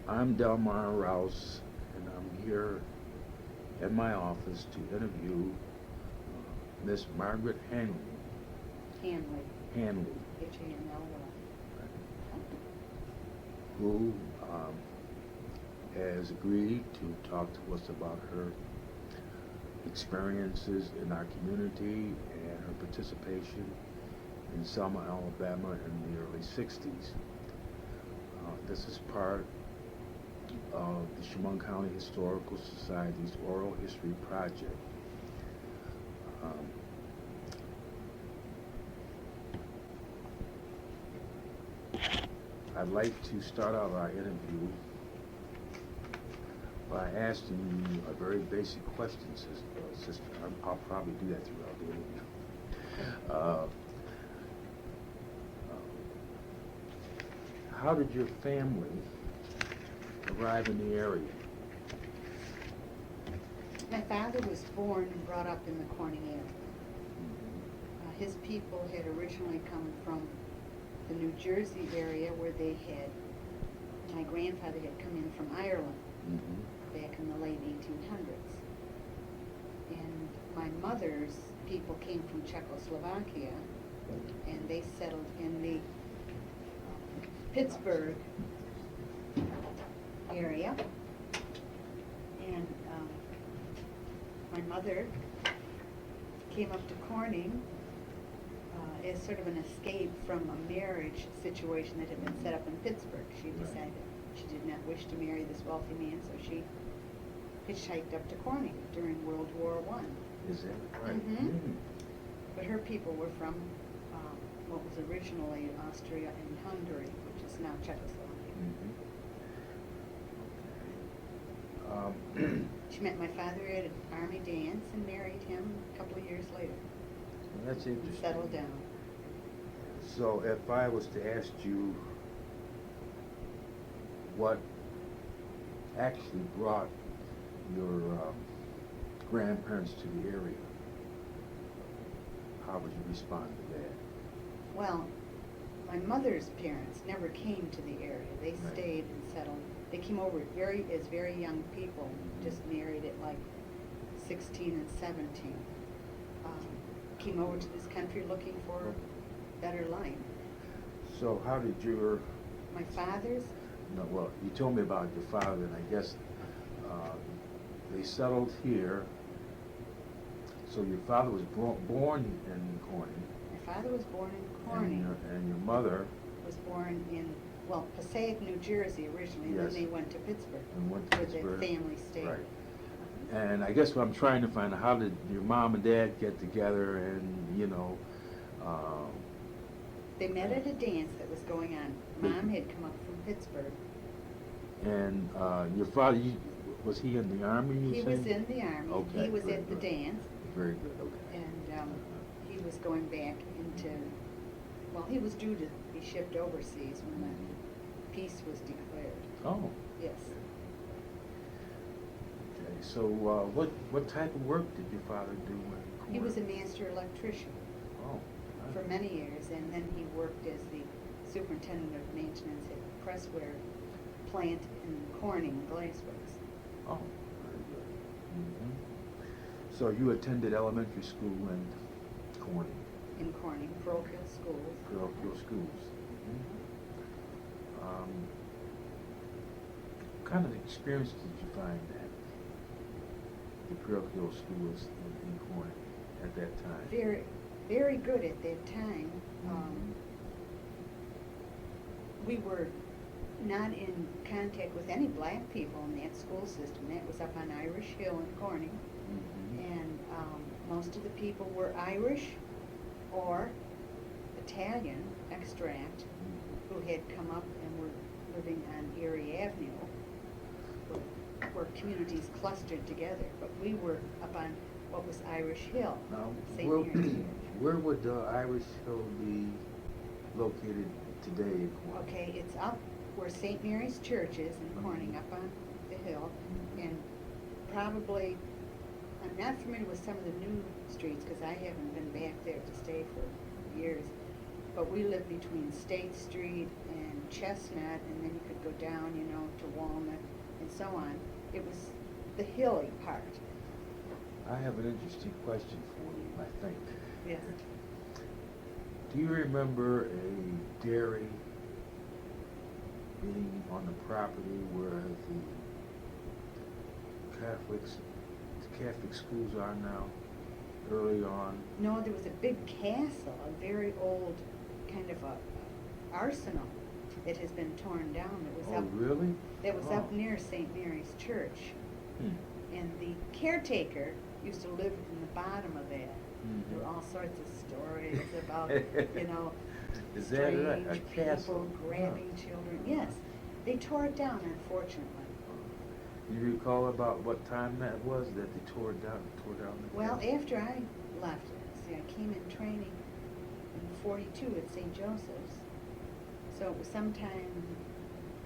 I'm Delmar Rouse, and I'm here at my office to interview Miss Margaret Hanley. Hanley. Hanley, Hanley. who has agreed to talk to us about her experiences in our community and her participation in Selma, Alabama in the early 60s. This is part of the Chemung County Historical Society's Oral History Project. I'd like to start out our interview by asking you a very basic question, sister. I'll probably do that throughout the interview. How did your family arrive in the area? My father was born and brought up in the Corning area. His people had originally come from the New Jersey area where my grandfather had come in from Ireland back in the late 1800s. And my mother's people came from Czechoslovakia, and they settled in the Pittsburgh area. And my mother came up to Corning as sort of an escape from a marriage situation that had been set up in Pittsburgh. She decided she did not wish to marry this wealthy man, so she hitchhiked up to Corning during World War I. Is that right? But her people were from what was originally Austria and Hungary, which is now Czechoslovakia. She met my father at an army dance and married him a couple of years later. Well, that's interesting. And settled down. So if I was to ask you what actually brought your grandparents to the area, how would you respond to that? Well, my mother's parents never came to the area. They stayed and settled. They came over as very young people, just married at like 16 and 17. Came over to this country looking for a better life. So how did your... My father's? No, well, you told me about your father, and I guess they settled here. So your father was born in Corning. My father was born in Corning. And your mother was born in, Passaic, New Jersey originally, and then they went to Pittsburgh, where their family stayed. Right. And I guess what I'm trying to find out, how did your mom and dad get together and, They met at a dance that was going on. Mom had come up from Pittsburgh. And your father, was he in the Army? He was in the Army. Okay, he was at the dance. Very good, okay. And he was going back into, he was due to be shipped overseas when the peace was declared. Oh. Yes. Okay, so what type of work did your father do when he was a master electrician. Oh. For many years, and then he worked as the superintendent of maintenance at the pressware plant in Corning, Glassworks. Oh, very good. So you attended elementary school in Corning? In Corning, parochial schools. Parochial schools. What kind of experience did you find at the parochial schools in Corning at that time? Very, very good at that time. We were not in contact with any black people in that school system. That was up on Irish Hill in Corning. And most of the people were Irish or Italian extract who had come up and were living on Erie Avenue, where communities clustered together. But we were up on what was Irish Hill. Now, St. Mary's. where would Irish Hill be located today in Corning? Okay, it's up where St. Mary's Church is in Corning, up on the hill, and probably, I'm not familiar with some of the new streets because I haven't been back there to stay for years, but we lived between State Street and Chestnut, and then you could go down, to Walnut, and so on. It was the hilly part. I have an interesting question for you, I think. Yes. Do you remember a dairy being on the property where the Catholic schools are now, early on? No, there was a big castle, a very old kind of a arsenal that has been torn down. That was Oh, really? That was Oh. up near St. Mary's Church. Hmm. And the caretaker used to live in the bottom of that. Mhm. There were all sorts of stories about, you know, Is that right? A strange castle? people grabbing children. Yes, they tore it down, unfortunately. You recall about what time that was that they tore down the Well, castle? after I left, see, I came in training in '42 at St. Joseph's. So it was sometime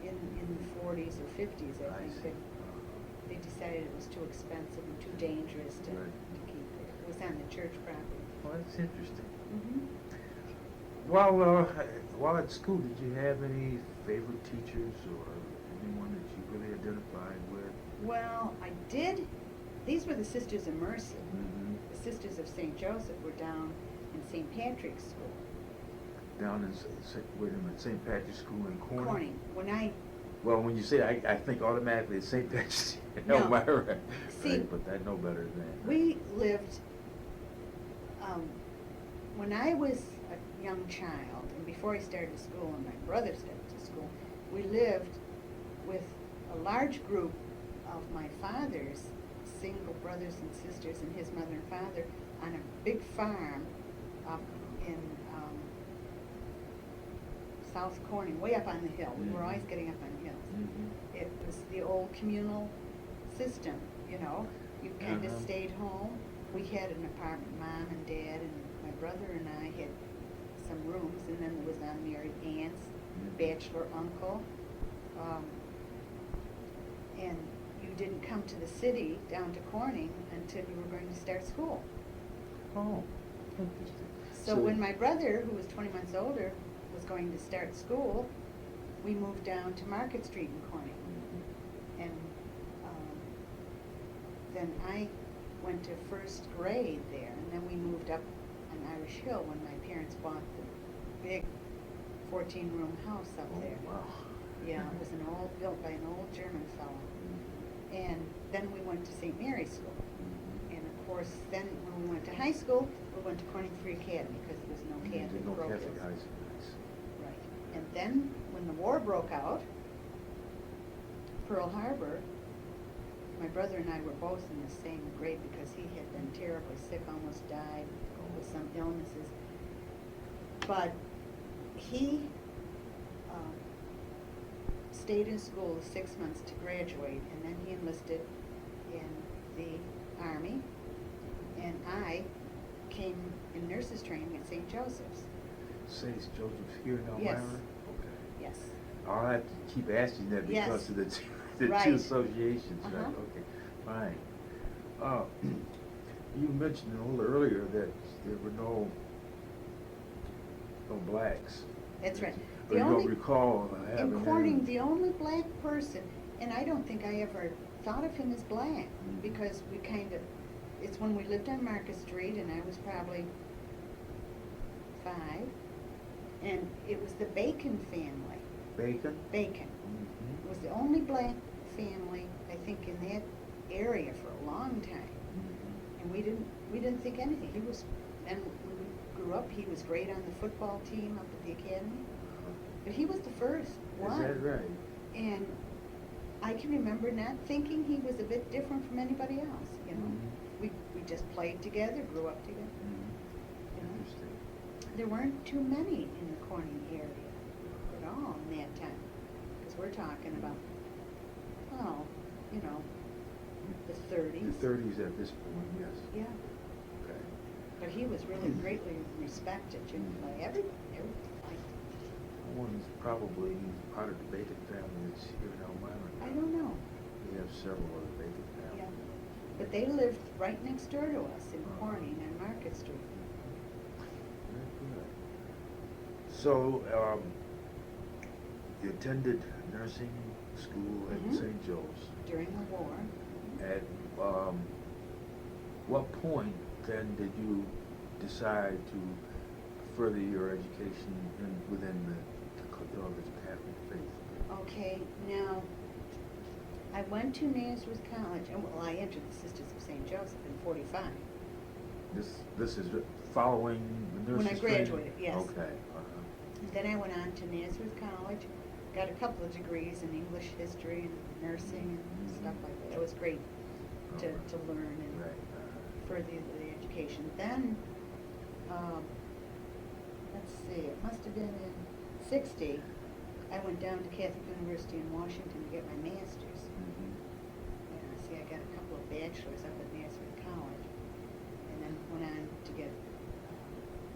in the 40s or 50s, I I think, see. that they decided it was too expensive and too dangerous to Right. keep it. It was on the church property. Well, that's interesting. Mm-hmm. While at school, did you have any favorite teachers or anyone that you really identified with? Well, I did. These were the Sisters of Mercy. Mm-hmm. The Sisters of St. Joseph were down in St. Patrick's School. Down in, wait a minute, St. Patrick's School in Corning? Corning. When I, Well, when you say that, I think automatically it's St. Patrick's in No. Elmira. See, Right, but I know better than that. we lived, when I was a young child, and before I started school and my brother started to school, we lived with a large group of my father's single brothers and sisters and his mother and father on a big farm up in South Corning, way up on the hill. We were always getting up on hills. Mm-hmm. It was the old communal system, you know. You kind of Uh-huh. stayed home. We had an apartment, Mom and Dad and my brother and I had some rooms, and then there was unmarried aunts, bachelor uncle. And you didn't come to the city, down to Corning, until you were going to start school. Oh, interesting. So when my brother, who was 20 months older, was going to start school, we moved down to Market Street in Corning. Mhm. And then I went to first grade there, and then we moved up on Irish Hill when my parents bought the big 14-room house up Oh, there. wow. Yeah, it was built by an old German fellow. Mhm. And then we went to St. Mary's School. Mhm. And of course, then when we went to high school, we went to Corning Free Academy because there was no Catholic There's no programs. Catholic high school. Right. And then when the war broke out, Pearl Harbor, my brother and I were both in the same grade because he had been terribly sick, almost died with some illnesses. But he stayed in school 6 months to graduate, and then he enlisted in the Army, and I came in nurses training at St. Joseph's. St. Joseph's here in Elmira? Yes. Okay. Yes. I'll have to keep asking that because Yes. of the two Right. associations, right? Uh-huh. Okay, fine. You mentioned a little earlier that there were no blacks. That's right. Or you don't recall having in Corning, any. the only black person, and I don't think I ever thought of him as black, because we kind of, it's when we lived on Market Street, and I was probably 5, and it was the Bacon family. Bacon? Bacon. Mhm. It was the only black family, I think, in that area for a long time. Mhm. And we didn't think anything. He was, and when we grew up, he was great on the football team up at the academy. But he was the first one. Is that right? And I can remember not thinking he was a bit different from anybody else, you know. Mhm. We just played together, grew up together. Mhm. You know. Interesting. There weren't too many in the Corning area at all in that time. Because we're talking about, oh, you know, the 30s. The 30s at this point, yes. Yeah. Okay. But he was really greatly respected, you know, by everybody. Everybody liked him. One's probably part of the Bacon family that's here in Elmira. I don't know. We have several other Bacon Yeah. families. But they lived right next door to us in Corning on Market Street. Very good. So, you attended nursing school at Mhm. St. Joe's. During the war. At what point then did you decide to further your education within the Catholic faith? Okay, now, I went to Nazareth College, and well, I entered the Sisters of St. Joseph in '45. This is following the When I nurse's training? graduated, yes. Okay. Then I went on to Nazareth College, got a couple of degrees in English history and nursing and stuff like that. It was great to learn and Right. further the education. Then, let's see, it must have been in '60, I went down to Catholic University in Washington to get my master's. Yeah, see, I got a couple of bachelors up at Nazareth College, and then went on to get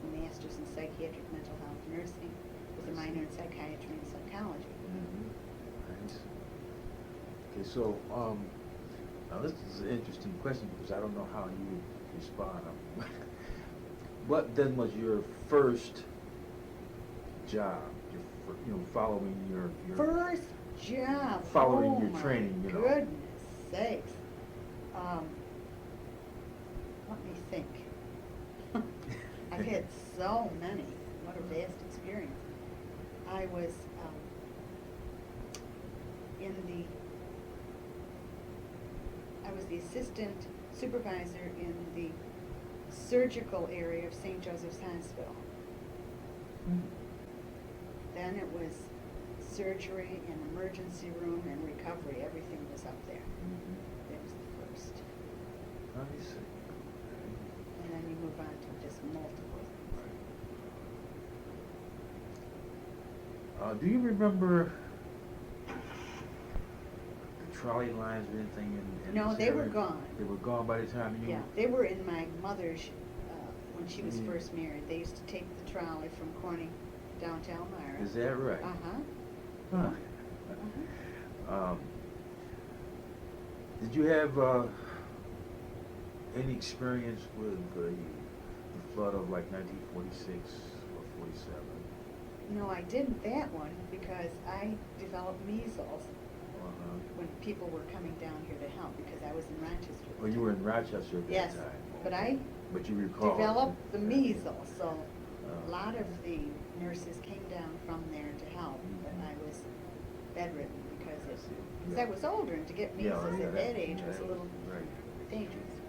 a master's in psychiatric mental health nursing with a minor in psychiatry and psychology. Nice. Okay, so now this is an interesting question because I don't know how you would respond. What then was your first job? Following your First job. Following oh your my training, Goodness sakes. Let me think. I've had so many. What a vast experience. I was the assistant supervisor in the surgical area of St. Joseph's Hospital. Then it was surgery and emergency room and recovery. Everything was up there. That was the first. I see. And then you move on to just multiple things. Do you remember the trolley lines or anything in No, this they were area? gone. They were gone by the time you... Yeah, they were in my mother's, when she was Mhm. first married. They used to take the trolley from Corning down to Elmira. Is that right? Uh-huh. Huh. Uh-huh. Did you have any experience with the flood of like 1946 or 47? No, I didn't that one because I developed measles when people were coming down here to help because I was in Rochester. Well, you were in Rochester at Yes, that time. but I But you recall. developed the measles, so Oh. a lot of the nurses came down from there to help, but I was bedridden because I was older, and to get measles at that age was a little dangerous.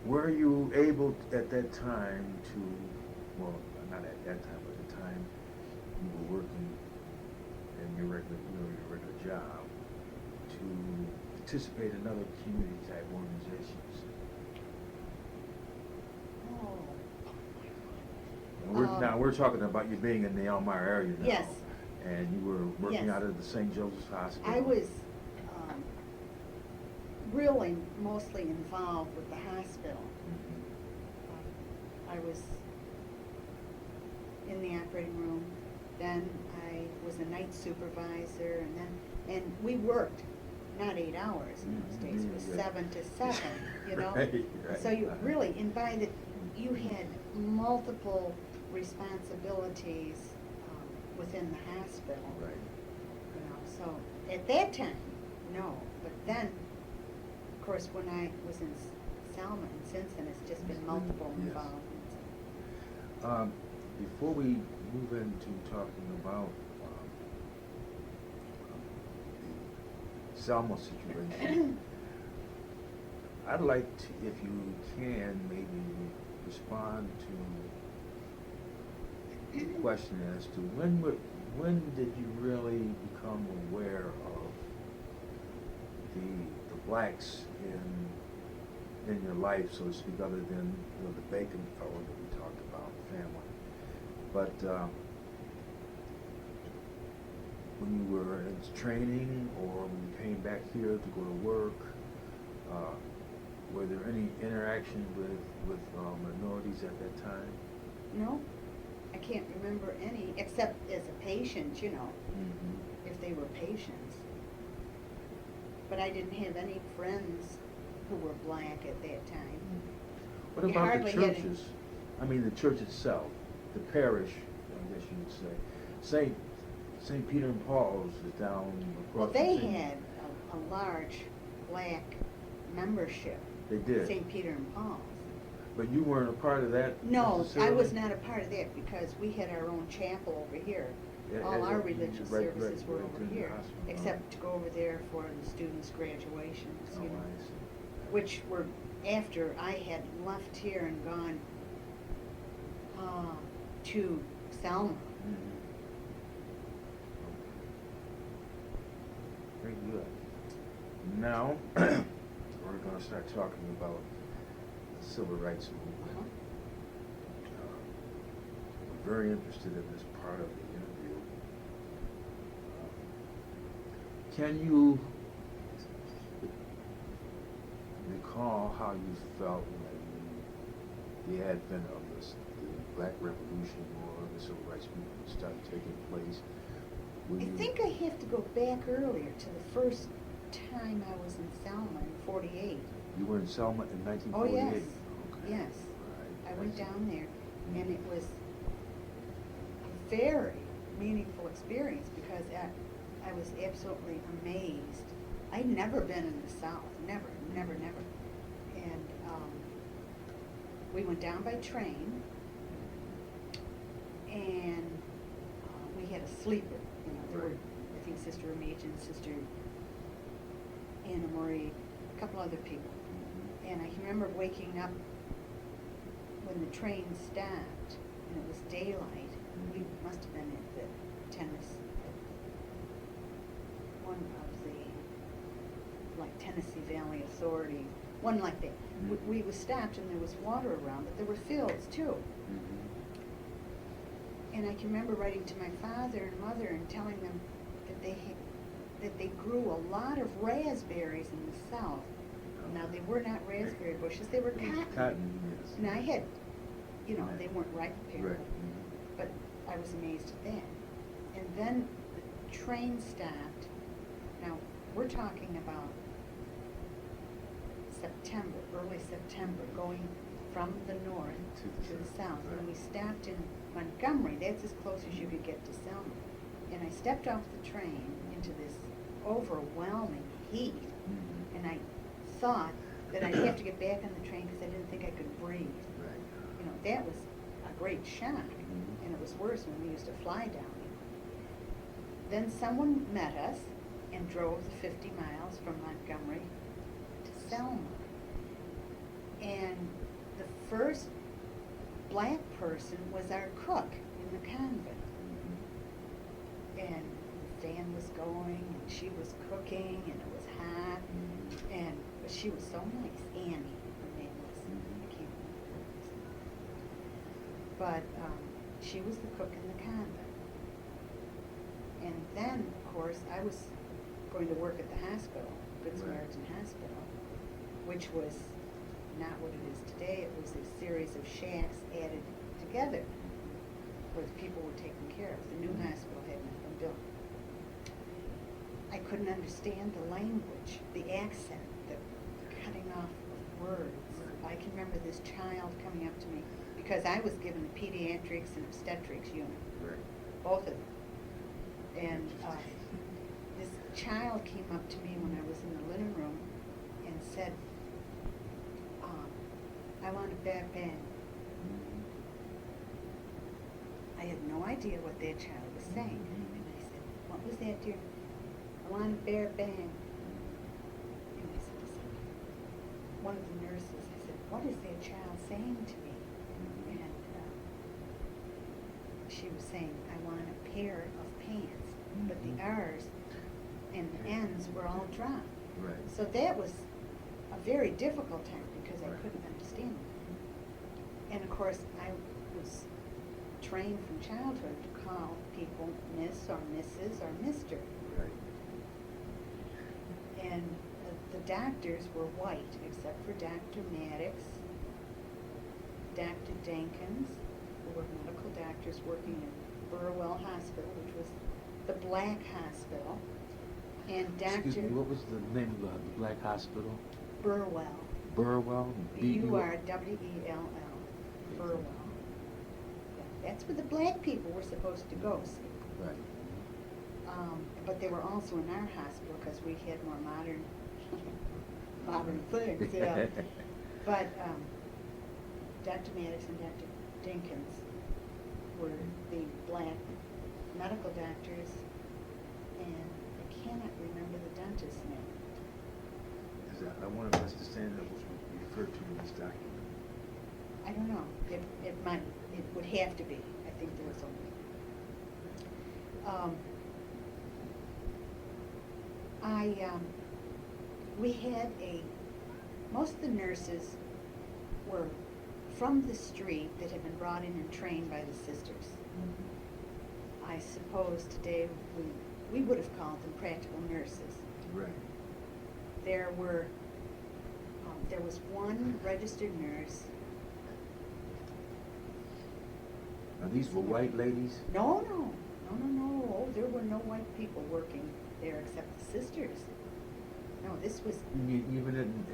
Were you able at that time to, well, not at that time, but at the time you were working in your regular job, to participate in other community type organizations? Now we're talking about you being in the Elmira area now. Yes. And you were working Yes. out of the St. Joseph's Hospital. I was really mostly involved with the hospital. I was in the operating room, then I was a night supervisor, and we worked not 8 hours in those days, it was 7 to 7, you know? Right. So you really, you had multiple responsibilities within the hospital. Right. You know, so at that time, no, but then, of course, when I was in Selma and since then, it's just been multiple Yes. involvements. Before we move into talking about the Selma situation, I'd like to, if you can, maybe respond to the question as to when did you really become aware of the blacks in your life, so to speak, other than the Bacon fellow that we talked about, family. But when you were in training or when you came back here to go to work, were there any interaction with minorities at that time? No, I can't remember any, except as a patient, you know, if they were patients. But I didn't have any friends who were black at that time. What You about the hardly had any- churches? I mean, the church itself, the parish, I guess you would say. St. Peter and Paul's is down Well, across they from St. had a large black membership. They did. St. Peter and Paul's. But you weren't a part of that No, I necessarily? was not a part of that because we had our own chapel over here. Yeah, All yeah, our yeah, religious right, services were right over in the here, hospital. except to go over there for the students' graduations, Oh, you know, I see. which were after I had left here and gone to Selma. Mhm. Very good. Now, we're going to start talking about the civil rights movement. We're very interested in this part of the interview. Can you recall how you felt when the advent of the Black Revolution or the Civil Rights Movement started taking place? I think I have to go back earlier to the first time I was in Selma in '48. You were in Selma in 1948? Oh, yes, Okay. yes. Right. I went see. down there, and it was a very meaningful experience because I was absolutely amazed. I'd never been in the South, never. And we went down by train, and we had a sleeper. You know, there were, I think, Sister Remedian, Sister Anna Marie, a couple other people. And I can remember waking up when the train stopped, and it was daylight. We must have been at the one of the, like, Tennessee Valley Authority, one like that. We was stopped, and there was water around, but there were fields too. And I can remember writing to my father and mother and telling them that they grew a lot of raspberries in the South. Now, they were not raspberry bushes, they were cotton. Cotton, yes. And I had, you know, they weren't ripe apparently, Right. but I was amazed at that. And then the train stopped. Now, we're talking about September, early September, going from the north to the south. And we stopped in Montgomery, that's as close as you could get to Selma. And I stepped off the train into this overwhelming heat, and I thought that I'd have to get back on the train because I didn't think I could breathe. Right. You know, that was a great shock, and it was worse when we used to fly down here. Then someone met us and drove the 50 miles from Montgomery to Selma. And the first black person was our cook in the convent. And the fan was going, and she was cooking, and it was hot, and but she was so nice. Annie, her name was. I can't remember her name. But she was the cook in the convent. And then, of course, I was going to work at the hospital, Good Samaritan Hospital, which was not what it is today. It was a series of shacks added together where the people were taken care of. The new hospital had not been built. I couldn't understand the language, the accent, the cutting off of words. I can remember this child coming up to me because I was given the pediatrics and obstetrics unit, both of them. And this child came up to me when I was in the living room and said, I want a bang. I had no idea what that child was saying. And I said, what was that, dear? I want a bear bang. And I said, one of the nurses, I said, what is that child saying to me? And she was saying, I want a pair of pants. But the R's and the N's were all dropped. Right. So that was a very difficult time because I couldn't understand it. And of course, I was trained from childhood to call people Miss or Mrs. or Mr. Right. And the doctors were white, except for Dr. Maddox, Dr. Dankins, who were medical doctors working at Burwell Hospital, which was the black hospital, and Dr. Excuse me, what was the name of the black hospital? Burwell. Burwell? Burwell. Burwell. Yeah, that's where the black people were supposed to go, see. Right. But they were also in our hospital because we had more modern, modern things, yeah. But Dr. Maddox and Dr. Dinkins were the black medical doctors, and I cannot remember the dentist's name. I want to understand that was referred to in this document. I don't know. It might. It would have to be. I think there was only. We had most of the nurses were from the street that had been brought in and trained by the sisters. I suppose today we would have called them practical nurses. Right. There was one registered nurse. Now, these were white ladies? No. Oh, there were no white people working there except the sisters. No, this was Even in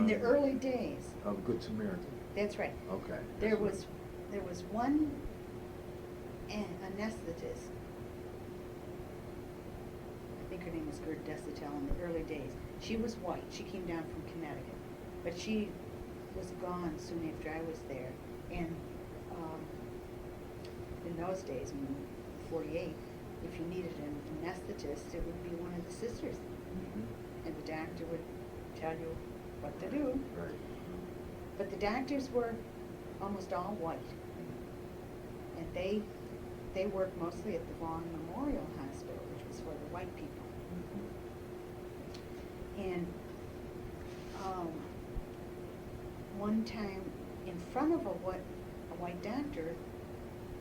the early days. of Good Samaritan? That's right. Okay. There was one anesthetist. I think her name was Good Samaritan in the early days. She was white. She came down from Connecticut, but she was gone soon after I was there. And in those days, in '48, if you needed an anesthetist, it would be one of the sisters, and the doctor would tell you what to do. Right. But the doctors were almost all white, and they worked mostly at the Vaughan Memorial Hospital, which was for the white people. And one time, in front of a white doctor,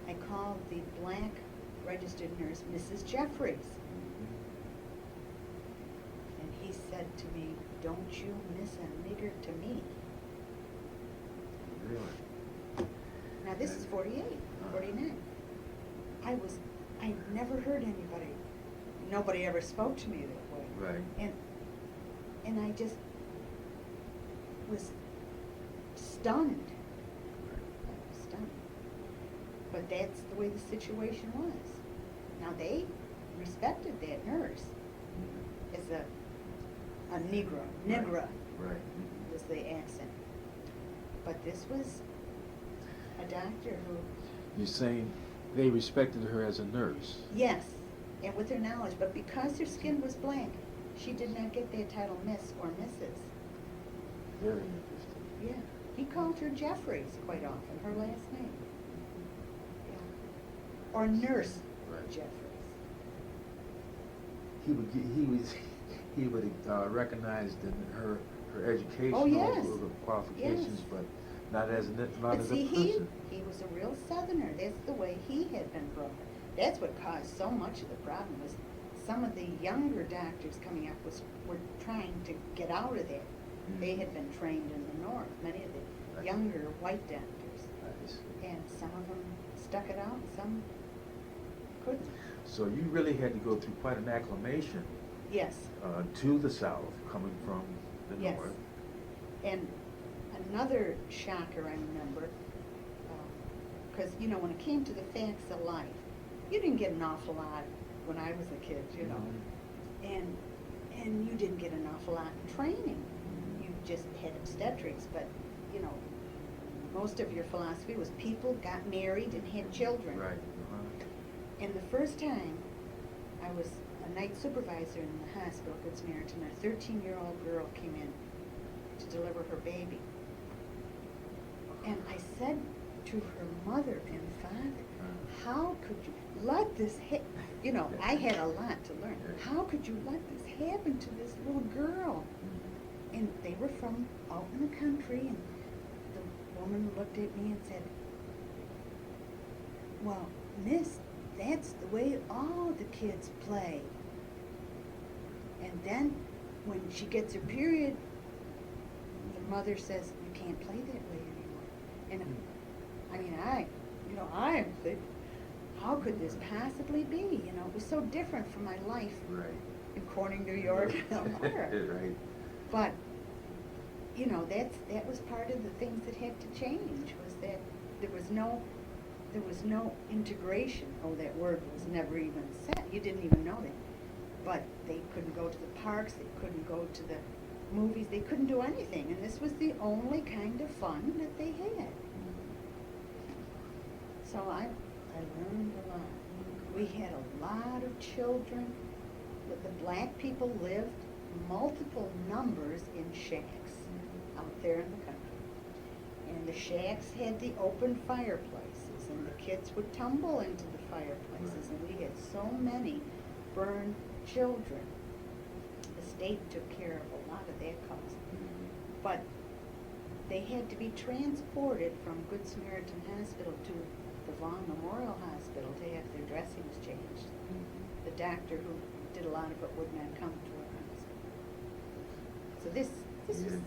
I called the black registered nurse, Mrs. Jeffries. And he said to me, "Don't you miss a nigger to me." Really? Now this is 48, 49. I never heard nobody ever spoke to me that way. Right. And I just was stunned. I was stunned. But that's the way the situation was. Now they respected that nurse as a Negro. Negra Right. was the accent. But this was a doctor who... You're saying they respected her as a nurse? Yes, and with her knowledge. But because her skin was black, she did not get that title Miss or Mrs. Very interesting. Yeah. He called her Jeffries quite often, her last name. Yeah. Or Nurse Right. Jeffries. He would recognized in her educational Oh, yes. qualifications, Yes. but not as But a see, person. he was a real Southerner. That's the way he had been brought up. That's what caused so much of the problem. Was some of the younger doctors coming up were trying to get out of there. They had been trained in the North, many of the Right. younger white doctors. Nice. And some of them stuck it out, some couldn't. So you really had to go through quite an acclimation Yes. to the South, coming from the Yes. North. And another shocker I remember, because, when it came to the facts of life, you didn't get an awful lot when I was a kid, and you didn't get an awful lot in training. You just had obstetrics, but, most of your philosophy was people got married and had children. Right. And the first time I was a night supervisor in the hospital, Good Samaritan, a 13-year-old girl came in to deliver her baby. And I said to her mother and father, how could you let this I had a lot to learn. How could you let this happen to this little girl? And they were from out in the country, and the woman looked at me and said, "Well, miss, that's the way all the kids play. And then when she gets her period, the mother says, you can't play that way anymore." And I think, how could this possibly be? It was so different from my life Right. in Corning, New York, and Elmira. Right. But, that was part of the things that had to change, was that there there was no integration. Oh, that word was never even said. You didn't even know that. But they couldn't go to the parks, they couldn't go to the movies, they couldn't do anything. And this was the only kind of fun that they had. So I learned a lot. We had a lot of children. The black people lived multiple numbers in shacks out there in the country. And the shacks had the open fireplaces, and the kids would tumble into the fireplaces, and we had so many burned children. The state took care of a lot of that cost. But they had to be transported from Good Samaritan Hospital to the Vaughan Memorial Hospital to have their dressings changed. The doctor who did a lot of it would not come to our hospital. So this is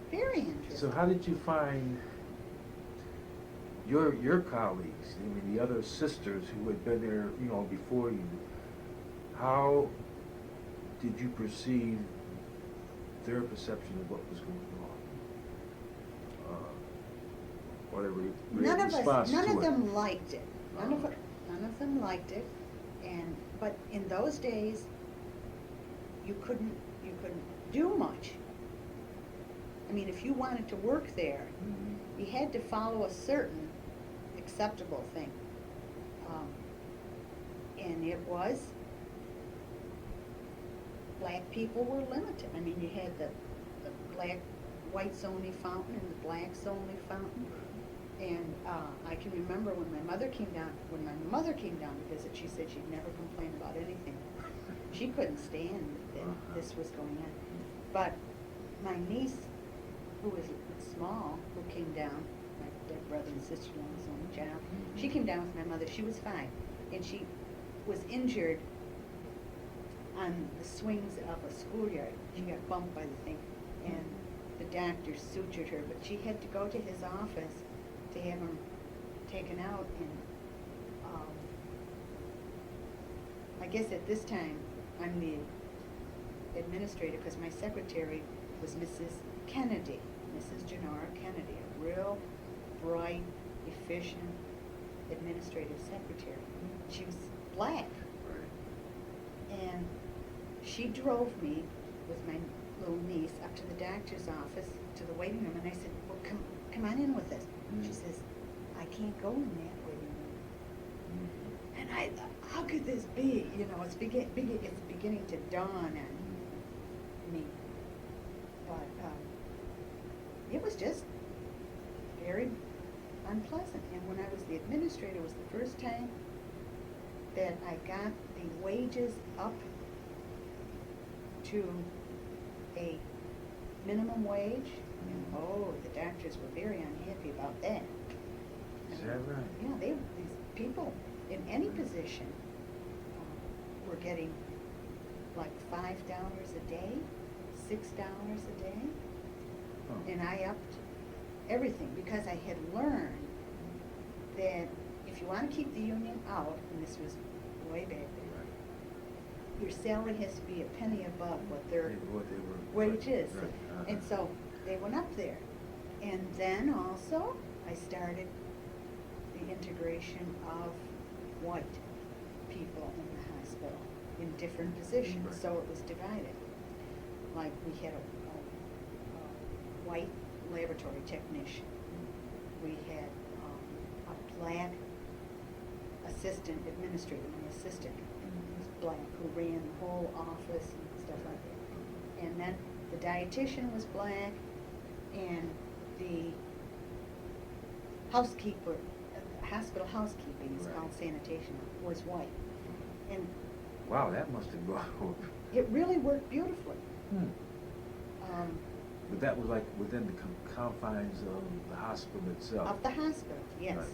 very interesting. So how did you find your colleagues, I mean the other sisters who had been there, you know, before you? How did you perceive their perception of what was going on? Or their response to it? None of them liked it. None of them liked it. But in those days, you couldn't do much. I mean, if you wanted to work there, you had to follow a certain acceptable thing. And it was, black people were limited. I mean, you had the black, whites only fountain and the blacks only fountain. And I can remember when my mother came down to visit, she said she'd never complain about anything. She couldn't stand that this was going on. But my niece, who was small, who came down, my dead brother and sister-in-law's only child, she came down with my mother. She was 5, and she was injured on the swings of a schoolyard. She got bumped by the thing, and the doctor sutured her, but she had to go to his office to have him taken out. And I guess at this time, I'm the administrator, because my secretary was Mrs. Kennedy, Mrs. Janora Kennedy, a real bright, efficient administrative secretary. She was black. And she drove me with my little niece up to the doctor's office, to the waiting room, and I said, well, come on in with us. She says, I can't go in that waiting room. And I thought, how could this be? You know, it's beginning to dawn on me. But it was just very unpleasant. And when I was the administrator, it was the first time that I got the wages up to a minimum wage. And the doctors were very unhappy about that. Is that right? Yeah, these people in any position were getting like $5 a day, $6 a day. And I upped everything, because I had learned that if you want to keep the union out, and this was way back then, your salary has to be a penny above what their wage is. And so they went up there. And then also I started the integration of white people in the hospital in different positions. So it was divided. Like we had a white laboratory technician. We had a black assistant administrator, an assistant who was black, who ran the whole office and stuff like that. And then the dietitian was black, and the housekeeper, hospital housekeeping is called sanitation, was white. And wow, that must have gone. It really worked beautifully. But that was like within the confines of the hospital itself. Of the hospital, yes. Right.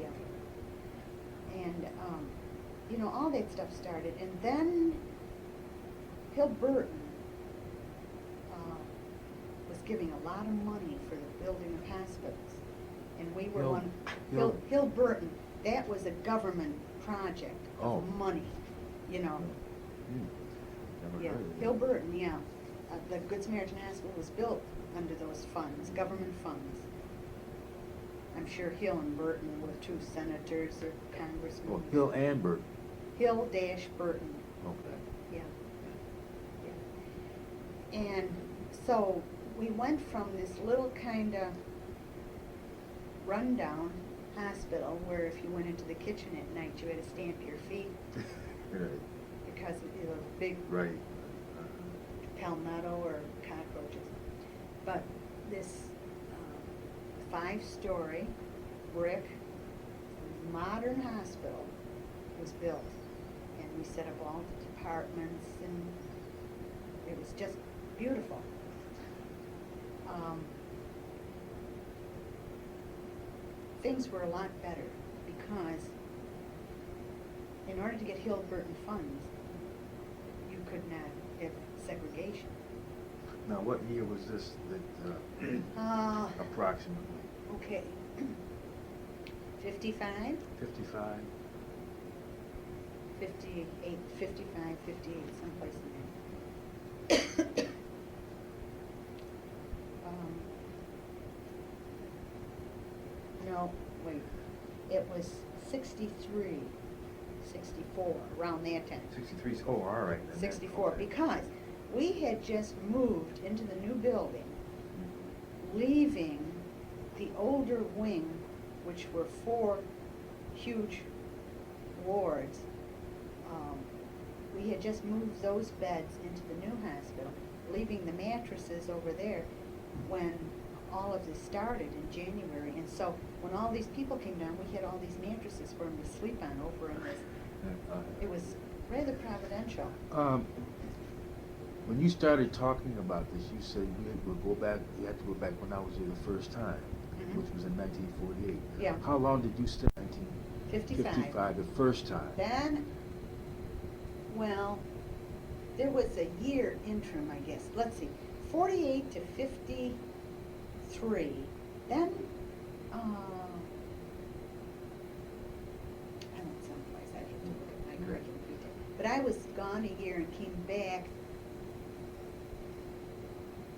Yeah. And, you know, all that stuff started. And then Hill Burton was giving a lot of money for the building of hospitals. And we were Hill Burton, that was a government project of money, you know. Never Yeah, heard of that. Hill Burton, yeah. The Good Samaritan Hospital was built under those funds, government funds. I'm sure Hill and Burton were two senators or congressmen. Oh, Hill and Burton. Hill dash Burton, Okay. yeah. Yeah. And so we went from this little kind of rundown hospital where if you went into the kitchen at night, you had to stamp your feet Right. because of the big Right. palmetto or cockroaches. But this 5-story brick modern hospital was built, and we set up all the departments, and it was just beautiful. Things were a lot better because in order to get Hill-Burton funds, you could not have segregation. Now, what year was this that, approximately? Okay. 55, 55? 58, 55, 58, someplace in there. No, wait, it was 63, 64, around that time. 63, oh, all right. then that- 64, okay. because we had just moved into the new building, leaving the older wing, which were 4 huge wards. We had just moved those beds into the new hospital, leaving the mattresses over there when all of this started in January. And so when all these people came down, we had all these mattresses for them to sleep on over in this. It was rather providential. When you started talking about this, you said you had to go back. You had to go back when I was here the first time, Mhm. which was in 1948. Yeah. How long did you stay? 55. 55, the first time. Then, well, there was a year interim, I guess. Let's see, 48 to 53. Then, I went someplace. I have to look at my curriculum. But I was gone a year and came back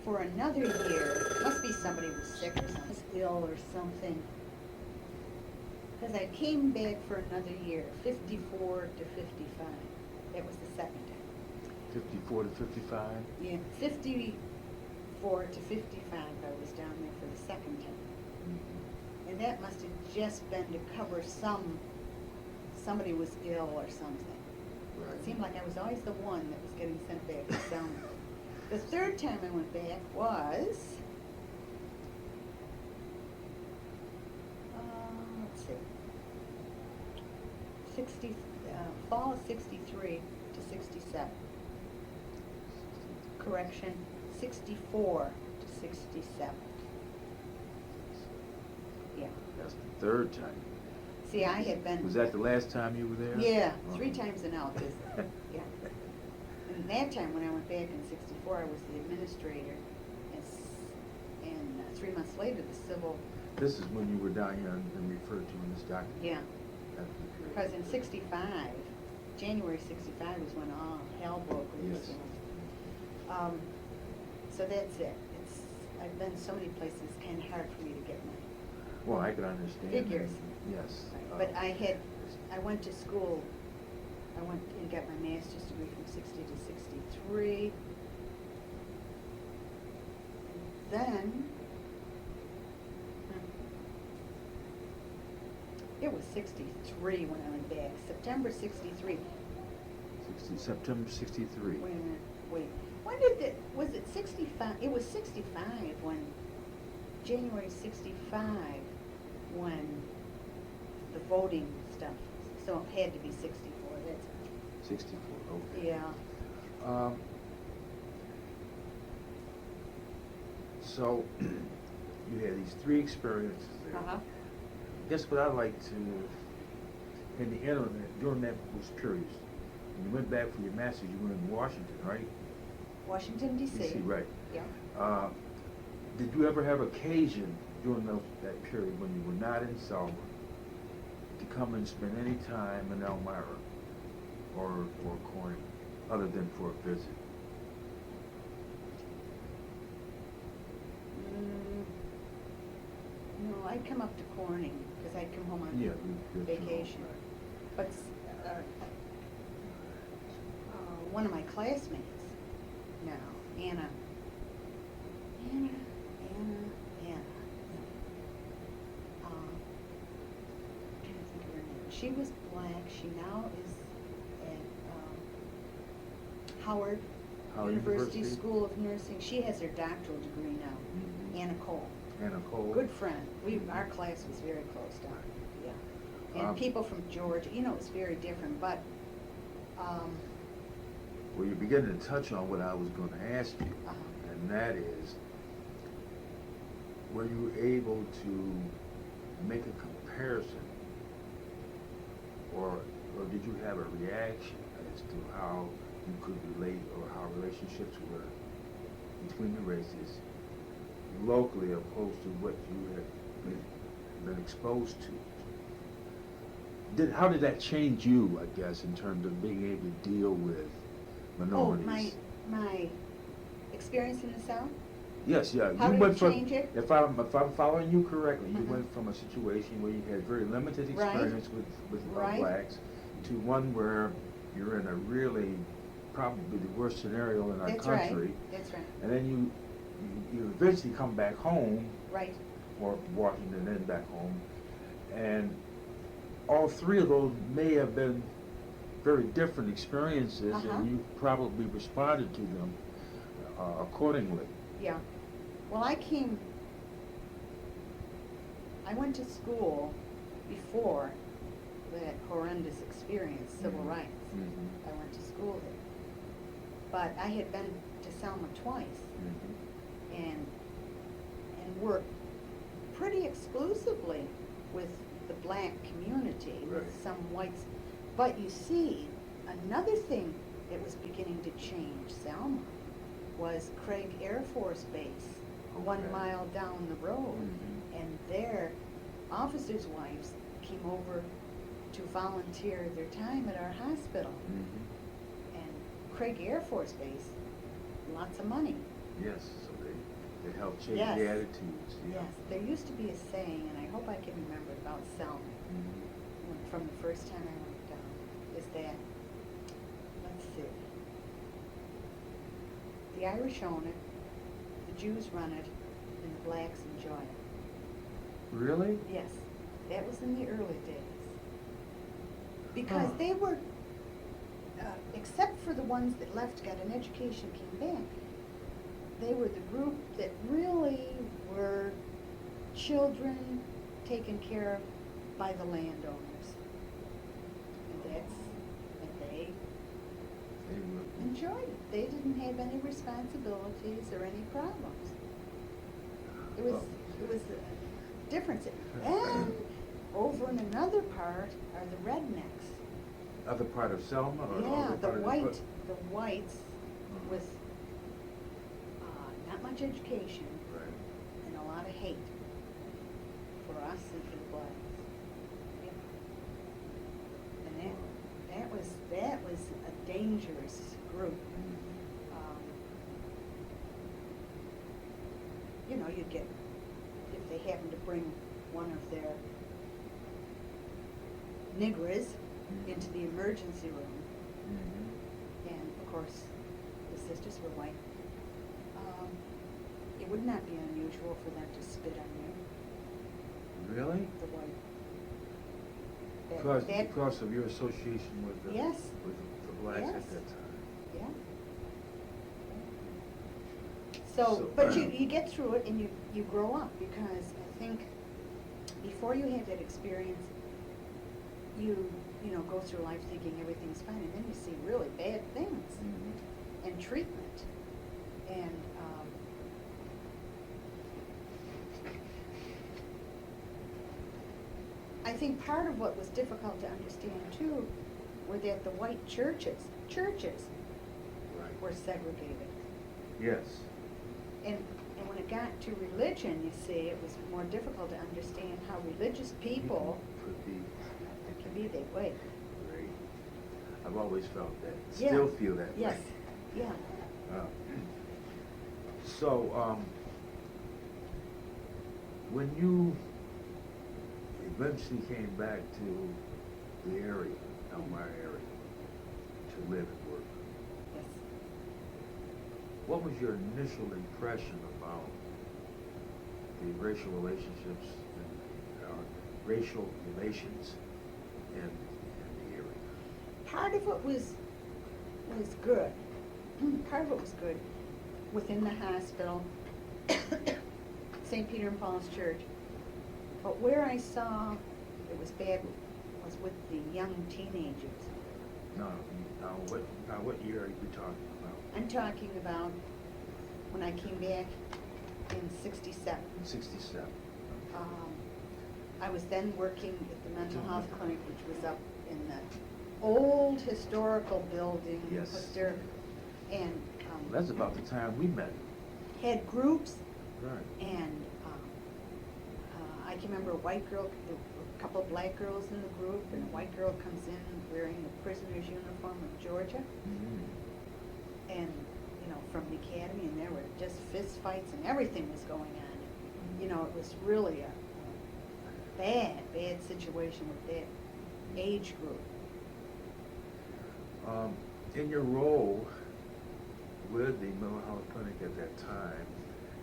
for another year. Must be somebody was sick or something, ill or something. Because I came back for another year, 54 to 55. That was the second time. 54 to 55. Yeah, 54 to 55, I was down there for the second time. Mm-hmm. And that must have just been to cover somebody was ill or something. Right. It seemed like I was always the one that was getting sent back to Selma. The third time I went back was, let's see, fall of 63 to 67. Correction, 64 to 67. Yeah. That's the third time. See, I had been. Was that the last time you were there? Yeah, Oh. 3 times in Alcas. Yeah. And that time when I went back in 64, I was the administrator. And 3 months later, the civil. This is when you were down here and referred to in this document. Yeah. That's the period. Because in 65, January 65 was when all hell broke loose. Yes. So that's it. I've been so many places, it's kind of hard for me to get my Well, I can understand. figures. Yes. But I went to school, I went and got my master's degree from 60 to 63. Then, it was 63 when I went back, September 63. September 63. Wait a minute, wait. When did was it 65? It was 65 when, January 65, when the voting stuff, so it had to be 64, that's, 64, okay. yeah. So, you had these 3 experiences there. Uh-huh. Guess what I'd like to, in the internet, during those periods, when you went back for your master's, you were in Washington, right? Washington, D.C. D.C., right. Yeah. Did you ever have occasion during that period when you were not in Selma to come and spend any time in Elmira or Corning, other than for a visit? No, I I'd come up to Corning, because I'd come home on Yeah, vacation. But one of my classmates now, Anna, trying to think of her name. She was black. She now is at Howard University School of Nursing. She has her doctoral degree now. Mm-hmm. Anna Cole. Anna Cole. Good friend. Our class was very close down. Yeah. And people from Georgia. You know, it's very different. But well, you're beginning to touch on what I was going to ask you, and that is, were you able to make a comparison, or did you have a reaction as to how you could relate, or how relationships were between the races locally opposed to what you had been exposed to? How did that change you, I guess, in terms of being able to deal with minorities? Oh, my experience in the South? Yes, yeah. How did it change it? If I'm following you correctly, you went from a situation where you had very limited experience with blacks to one where you're in a really probably the worst scenario in our country. That's right. And then you eventually come back home. Right. Or Washington, then back home, and all three of those may have been very different experiences, and you probably responded to them accordingly. Yeah. Well, I went to school before that horrendous experience, civil rights. Mm-hmm. I went to school there. But I had been to Selma twice, and worked pretty exclusively with the black community, with some whites. But you see, another thing that was beginning to change Selma was Craig Air Force Base, 1 mile down the road. And their officers' wives came over to volunteer their time at our hospital. And Craig Air Force Base, lots of money. Yes, so they help change the attitudes. Yeah. Yes, there used to be a saying, and I hope I can remember it, about Selma, from the first time I went down, is that, let's see, the Irish own it, the Jews run it, and the blacks enjoy it. Really? Yes, that was in the early days. Because they were, except for the ones that left, got an education, came back, they were the group that really were children taken care of by the landowners. And they enjoyed it. They didn't have any responsibilities or any problems. It was a difference. And over in another part are the rednecks. Other part of Selma? Or the whites with not much education and a lot of hate for us and for the blacks. Yeah. And that was a dangerous group. You'd get, if they happened to bring one of their niggers into the emergency room, and of course the sisters were white, it would not be unusual for them to spit on you. Really? The white. Because of your association with the blacks at that time. Yeah. So, but you get through it and you grow up, because I think before you have that experience, you go through life thinking everything's fine, and then you see really bad things and treatment. And I think part of what was difficult to understand too were that the white churches were segregated. Yes. And when it got to religion, you see, it was more difficult to understand how religious people can be that way. Right. I've always felt that. Still feel that way. Yeah. So, when you eventually came back to the area, Elmira area, to live and work. Yes. What was your initial impression about the racial relationships and racial relations in the area? Part of it was good. Part of it was good within the hospital, St. Peter and Paul's Church. But where I saw it was bad was with the young teenagers. Now what year are you talking about? I'm talking about when I came back in '67. In '67. I was then working at the mental health clinic, which was up in the old historical building. Yes. Was there, and That's about the time we met. had groups, Right. and I can remember a white girl, a couple of black girls in the group, and a white girl comes in wearing the prisoner's uniform of Georgia, Mm-hmm. and from the academy, and there were just fist fights and everything was going on. It was really a bad situation with that age group. In your role with the mental health clinic at that time,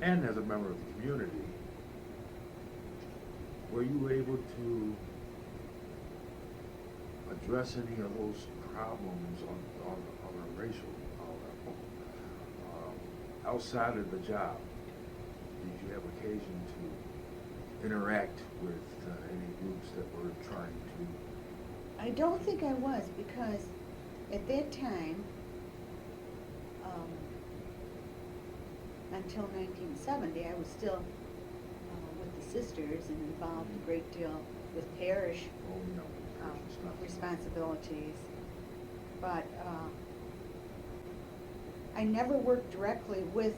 and as a member of the community, were you able to address any of those problems on a racial level outside of the job? Did you have occasion to interact with any groups that were trying to? I don't think I was, because at that time, until 1970, I was still with the sisters and involved a great deal with parish responsibilities. But I never worked directly with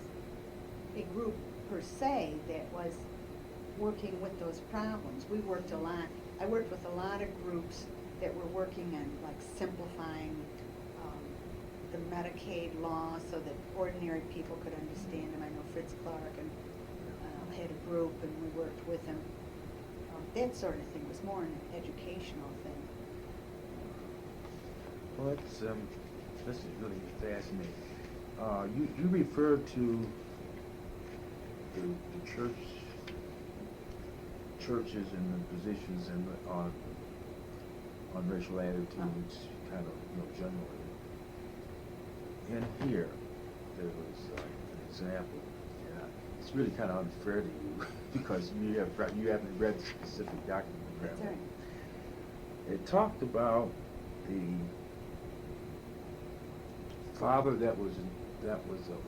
a group per se that was working with those problems. We worked a lot. I worked with a lot of groups that were working on like simplifying the Medicaid law so that ordinary people could understand them. I know Fritz Clark and had a group, and we worked with him. That sort of thing was more an educational thing. Well, this is really fascinating. You referred to the churches and the positions on racial attitudes, kind of generally. And here, there was an example, and it's really kind of unfair to you because you haven't read the specific document. That's right. It talked about the father that was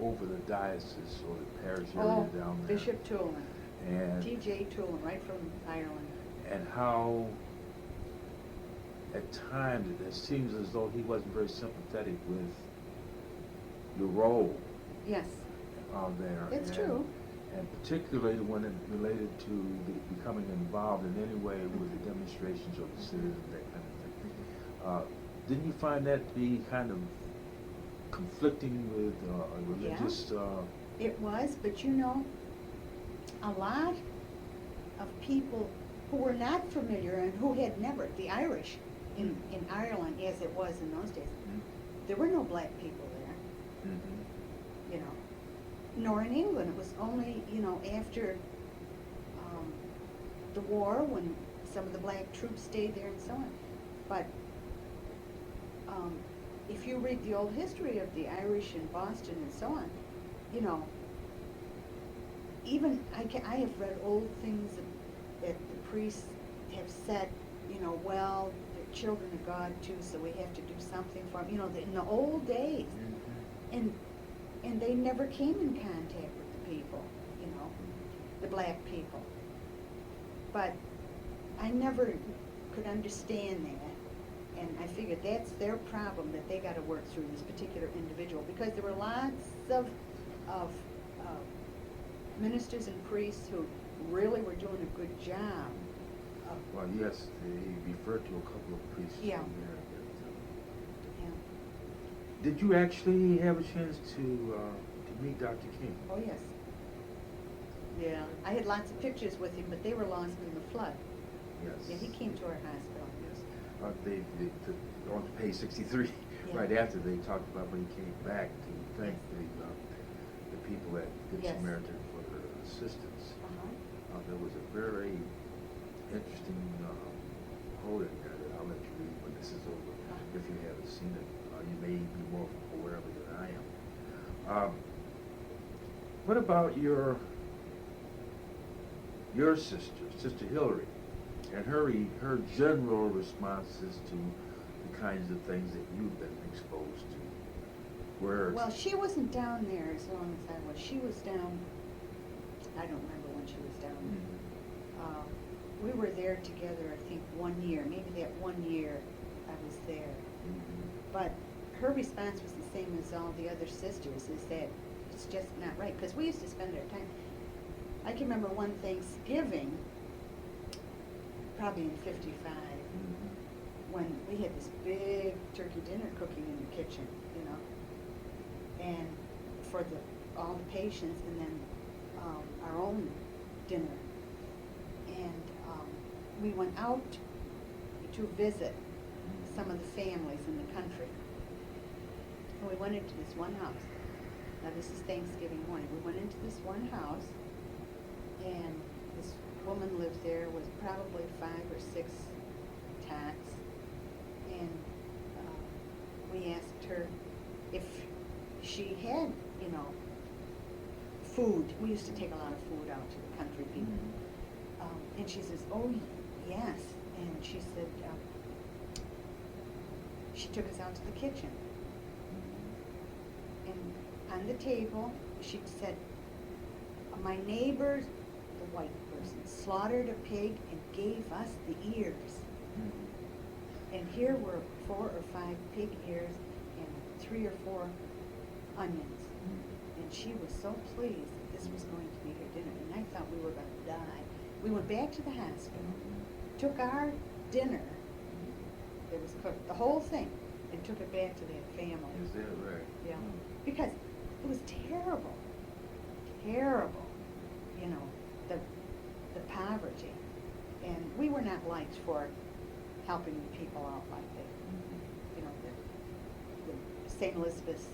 over the diocese or the parish area down there. Bishop Toolin. And T.J. Toolin, right from Ireland. And how at times it seems as though he wasn't very sympathetic with your role. Yes. There. It's true. And particularly when it related to becoming involved in any way with the demonstrations of the citizens, that kind of thing. Didn't you find that to be kind of conflicting with a religious? It was, but a lot of people who were not familiar and who had never, the Irish in Ireland as it was in those days, there were no black people there. Mm-hmm. Nor in England. It was only, after the war when some of the black troops stayed there and so on. But if you read the old history of the Irish in Boston and so on, even I have read old things that the priests have said, well, they're children of God too, so we have to do something for them. In the old days. Mm-hmm. And they never came in contact with the people, the black people. But I never could understand that. And I figured that's their problem that they got to work through, this particular individual, because there were lots of ministers and priests who really were doing a good job. Well, yes, they referred to a couple of priests. Yeah. Yeah. Did you actually have a chance to meet Dr. King? Oh, yes. Yeah, I had lots of pictures with him, but they were lost in the flood. Yes. Yeah, he came to our hospital. Yes. They on page 63, Yeah. right after they talked about when he came back to thank the people at Good Yes. Samaritan for their assistance. Uh-huh. There was a very interesting quote in there that I'll let you read when this is over. If you haven't seen it, you may be more aware of it than I am. What about your sister, Sister Hillary, and her general responses to the kinds of things that you've been exposed to? Where Well, she wasn't down there as long as I was. She was down, I don't remember when she was down. We were there together, I think, 1 year. Maybe that 1 year I was there. But her response was the same as all the other sisters, is that it's just not right. Because we used to spend our time. I can remember one Thanksgiving, probably in '55, when we had this big turkey dinner cooking in the kitchen, you know, and for all the patients, and then our own dinner. And we went out to visit some of the families in the country. And we went into this one house. Now this is Thanksgiving morning. We went into this one house, and this woman lived there with probably 5 or 6 tots. And we asked her if she had, you know, food. We used to take a lot of food out to the country people. And she says, oh, yes. And she said, she took us out to the kitchen. And on the table, she said, my neighbor, the white person, slaughtered a pig and gave us the ears. And here were 4 or 5 pig ears and 3 or 4 onions. And she was so pleased that this was going to be her dinner. And I thought we were going to die. We went back to the hospital, took our dinner that was cooked, the whole thing, and took it back to that family. Is that right? Yeah. Because it was terrible, terrible, you know, the poverty. And we were not liked for helping the people out like that. You know, the St. Elizabeth's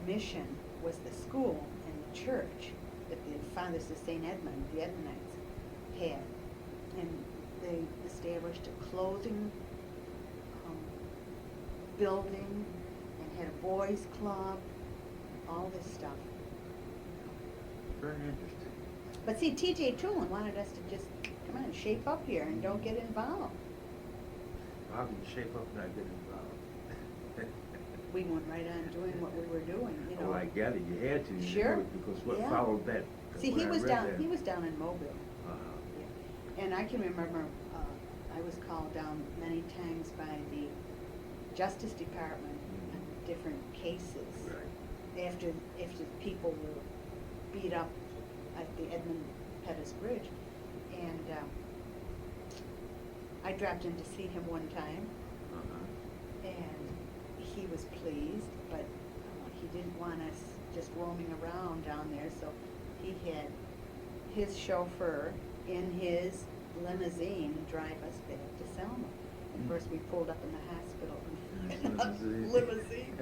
mission was the school and the church that the fathers of St. Edmund, the Edmondites, had. And they established a clothing building and had a boys club, all this stuff. Very interesting. But see, T.J. Tulin wanted us to just, come on, shape up here and don't get involved. How can you shape up and not get involved? We went right on doing what we were doing, you know. Oh, I gather you had to. Sure. Because what Yeah. followed that? See, when he I was read down. that- He was down in Mobile. Uh-huh. And I can remember, I was called down many times by the Justice Department on different cases. Right. After people were beat up at the Edmund Pettus Bridge. And I dropped in to see him one time, and he was pleased, but he didn't want us just roaming around down there, so he had his chauffeur in his limousine drive us back to Selma. And of course, we pulled up in the hospital in a limousine.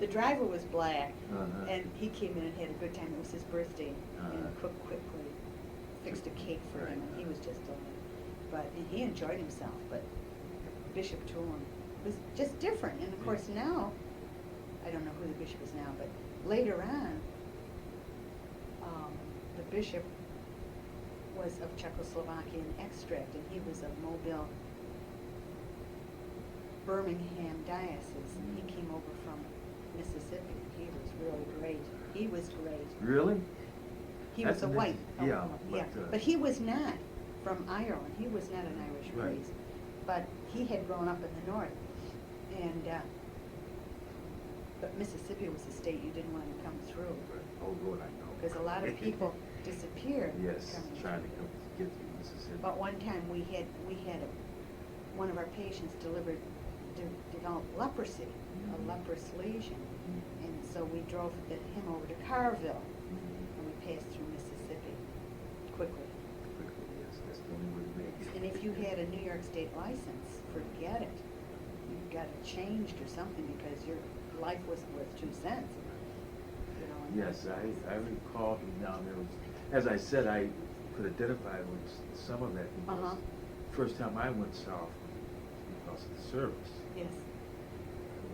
The driver was black, and he came in and had a good time. It was his birthday, and cooked quickly, fixed a cake for him, and he was just delighted. And he enjoyed himself, but Bishop Tulin was just different. And of course now, I don't know who the bishop is now, but later on, the bishop was of Czechoslovakian extract, and he was of Mobile, Birmingham diocese. And he came over from Mississippi. He was really great. He was great. Really? He was a white. Yeah. But he was not from Ireland. He was not an Irish Right. priest. But he had grown up in the north. And but Mississippi was a state you didn't want to come through. Oh, Lord, I know. Because a lot of people disappeared. Yes, coming trying to through. get through Mississippi. But one time we had one of our patients developed leprosy, a leprous lesion. And so we drove him over to Carville, and we passed through Mississippi quickly. Quickly, yes, that's the only way to make it. if you had a New York State license, forget it. You got it changed or something because your life wasn't worth 2 cents. You know, and Yes, I recall being down there. As I said, I could identify with some of that because first time I went south because of the service. Yes.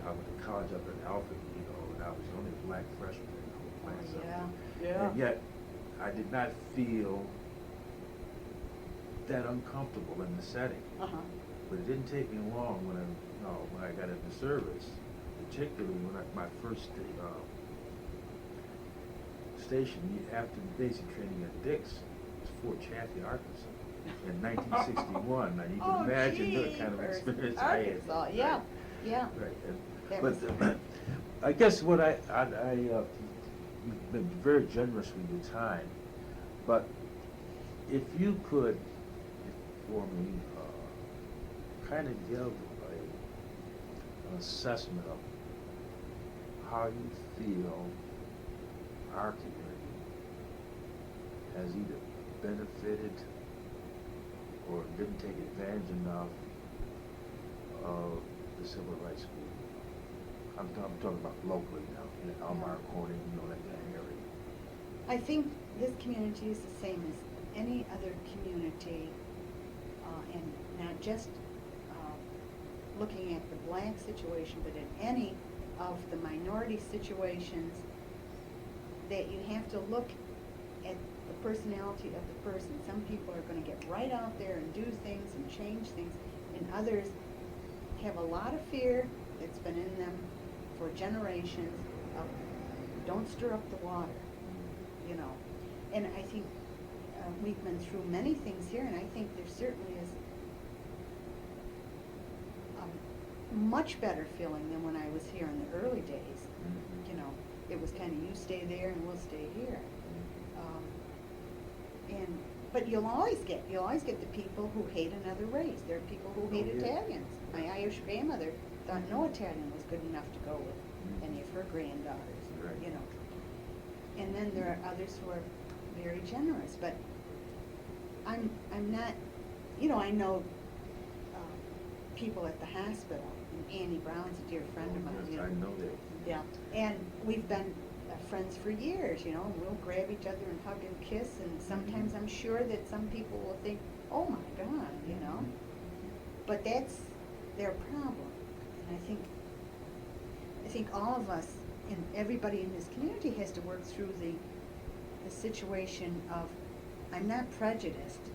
I went to college up in Alfred, and I was the only black freshman in the whole class. Yeah. And yet, I did not feel that uncomfortable in the setting. But it didn't take me long when I got into service, particularly when my first station after basic training at Dix was Fort Chaffee, Arkansas, in 1961. Now you can imagine the kind of experience I had. Arkansas, yeah, yeah. Right. But I guess what you've been very generous with your time, but if you could, for me, kind of give an assessment of how you feel our community has either benefited or didn't take advantage enough of the civil rights movement. I'm talking about locally now, in Elmira, Corning, that kind of area. I think this community is the same as any other community, and not just looking at the black situation, but in any of the minority situations, that you have to look at the personality of the person. Some people are going to get right out there and do things and change things, and others have a lot of fear that's been in them for generations of don't stir up the water, And I think we've been through many things here, and I think there certainly is a much better feeling than when I was here in the early days. It was kind of you stay there and we'll stay here. But you'll always get the people who hate another race. There are people who hate Italians. My Irish grandmother thought no Italian was good enough to go with any of her granddaughters. Right. And then there are others who are very generous. But I'm not. I know people at the hospital. And Annie Brown's a dear friend of mine. Yes, I know that. Yeah, and we've been friends for years, and we'll grab each other and hug and kiss, and sometimes I'm sure that some people will think, oh my God, but that's their problem. And I think all of us, and everybody in this community has to work through the situation of, I'm not prejudiced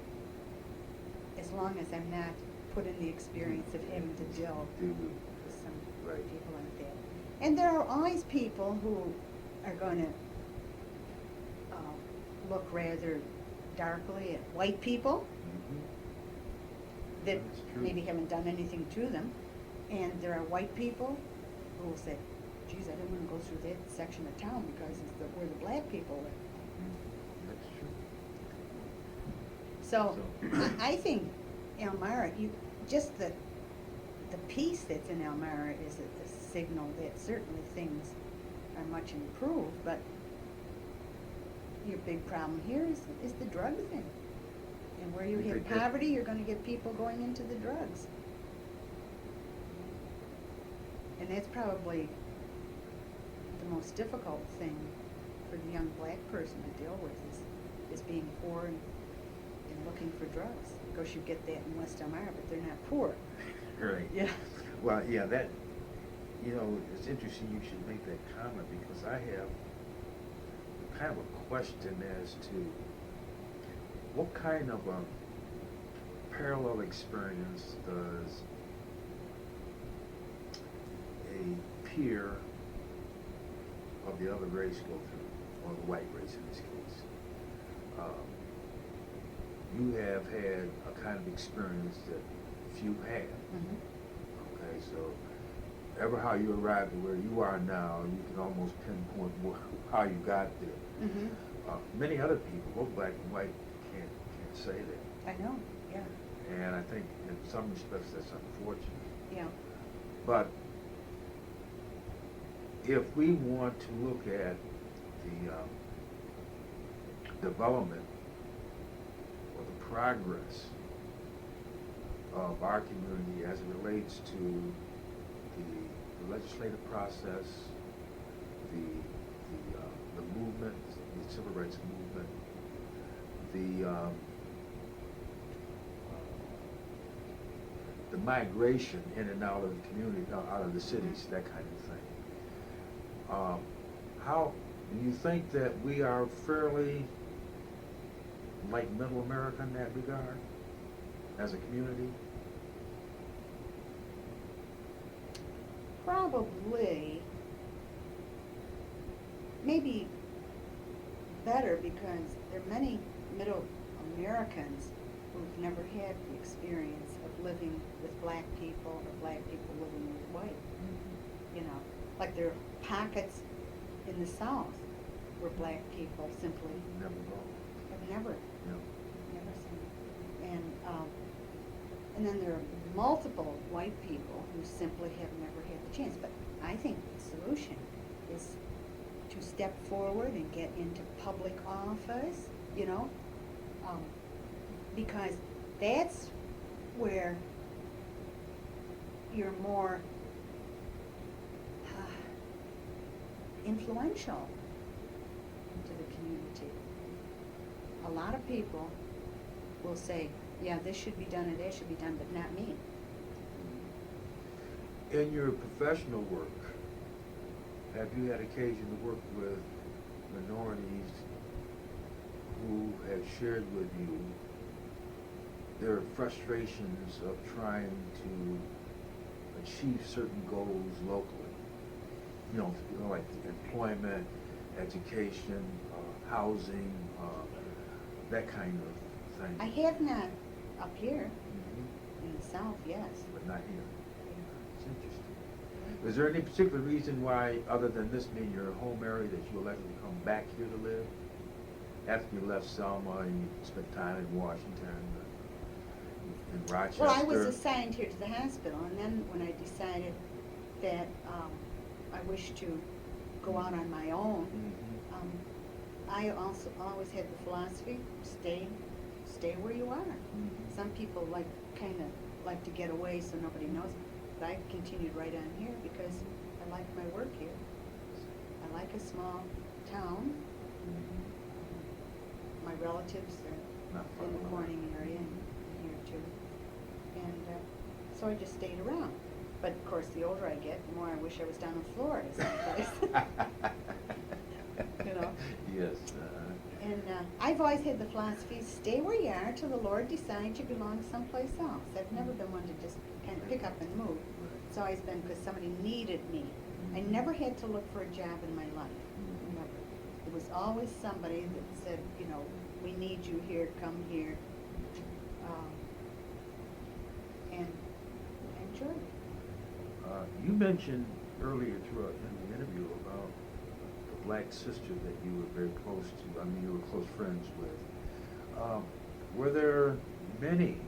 as long as I'm not put in the experience of having to deal with some people like that. And there are always people who are going to look rather darkly at white people that maybe haven't done anything to them. And there are white people who will say, geez, I don't want to go through that section of town because it's where the black people live. That's true. So I think Elmira, just the peace that's in Elmira is a signal that certainly things are much improved, but your big problem here is the drug thing. And where you have poverty, you're going to get people going into the drugs. And that's probably the most difficult thing for the young black person to deal with is being poor and looking for drugs. Of course, you get that in West Elmira, but they're not poor. Right. Yeah. Well, yeah, that, it's interesting you should make that comment because I have kind of a question as to what kind of a parallel experience does a peer of the other race go through, or the white race in this case? You have had a kind of experience that few had. Okay, so ever how you arrived at where you are now, you can almost pinpoint how you got there. Many other people, both black and white, can't say that. I know, yeah. And I think in some respects that's unfortunate. Yeah. But if we want to look at the development or the progress of our community as it relates to the legislative process, the movement, the civil rights movement, the migration in and out of the community, out of the cities, that kind of thing. How do you think that we are fairly like Middle America in that regard, as a community? Probably, maybe better, because there are many Middle Americans who've never had the experience of living with black people or black people living with white. Mm-hmm. You know, like there are pockets in the South where black people simply Never go. have never Yeah. seen it. And then there are multiple white people who simply have never had the chance. But I think the solution is to step forward and get into public office, you know, because that's where you're more influential to the community. A lot of people will say, yeah, this should be done and that should be done, but not me. In your professional work, have you had occasion to work with minorities who have shared with you their frustrations of trying to achieve certain goals locally? You know, like employment, education, housing, that kind of thing. I have not up here Mhm. in the South, yes. But not here. It's interesting. Is there any particular reason why, other than this being your home area, that you elected to come back here to live? After you left Selma and you spent time in Washington, in Rochester? Well, I was assigned here to the hospital, and then when I decided that I wished to go out on my own, I also always had the philosophy, stay where you are. Mhm. Some people kind of like to get away so nobody knows, but I continued right on here because I like my work here. I like a small town. Mhm. My relatives are Not far in the away. Corning area and here too. And so I just stayed around. But of course, the older I get, the more I wish I was down in Florida someplace. You know? Yes. And I've always had the philosophy, stay where you are till the Lord decides you belong someplace else. I've never been one to just kind of pick up and move. It's always been because somebody needed me. I never had to look for a job in my life. Never. It was always somebody that said, you know, we need you here, come here. And I enjoyed it. You mentioned earlier throughout in the interview about the black sister that you were very close to. I mean, you were close friends with. Were there many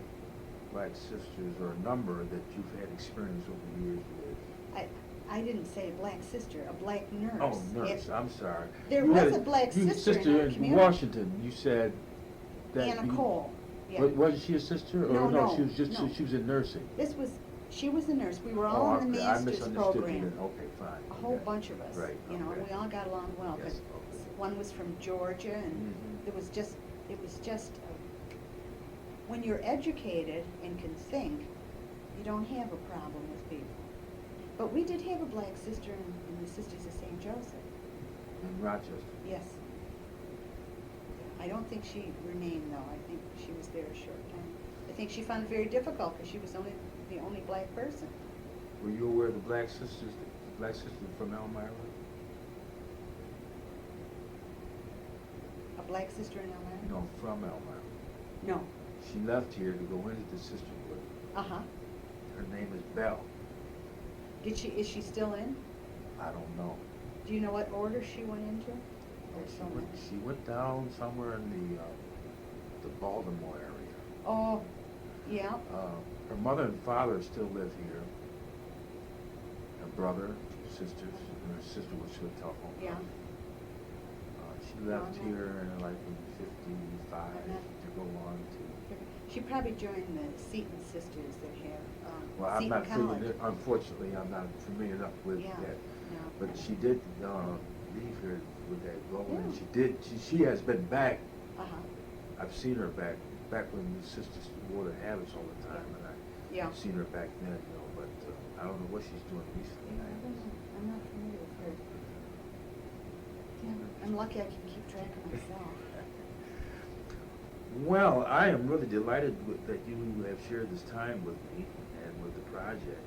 black sisters, or a number, that you've had experience over the years with? I didn't say a black sister, a black nurse. Oh, nurse. I'm sorry. There You was had a black you sister in our community. Washington. You said that. Anna Cole. Yeah. Was she a sister? Or No, she was just no. she was in nursing. She was a nurse. We were all in the I master's misunderstood you program. then. Okay, fine. A whole Okay. bunch of us. Right. You know, okay. we all got along well. Yes, 'Cause okay. one was from Georgia, and Mhm. it was just when you're educated and can think, you don't have a problem with people. But we did have a black sister in the Sisters of St. Joseph. In Rochester. Yes. I don't think she remained, though. I think she was there a short time. I think she found it very difficult because she was the only black person. Were you aware of the black sisters from Elmira? A black sister in Elmira? No, from Elmira. No. She left here to go into the sisterhood. Uh-huh. Her name is Belle. Is she still in? I don't know. Do you know what order she went into? There's so many. She went down somewhere in the Baltimore area. Oh, yeah. Her mother and father still live here. Her brother, sisters, and her sister was a telephone Yeah. company. She left no. here in like in 55 I'm not- to go on to. She probably joined the Seton Sisters that have, Well, I'm Seton not College. familiar, unfortunately, I'm not familiar enough with Yeah, that. no. But she did, leave here with that goal, and Yeah. she has been back. Uh-huh. I've seen her back when the sisters wore the habits all the time, and Yeah. I've seen her back then, but I don't know what she's doing recently. Yeah, I don't know. I'm not familiar with her. Yeah, I'm lucky I can keep track of myself. Well, I am really delighted that you have shared this time with me and with the project.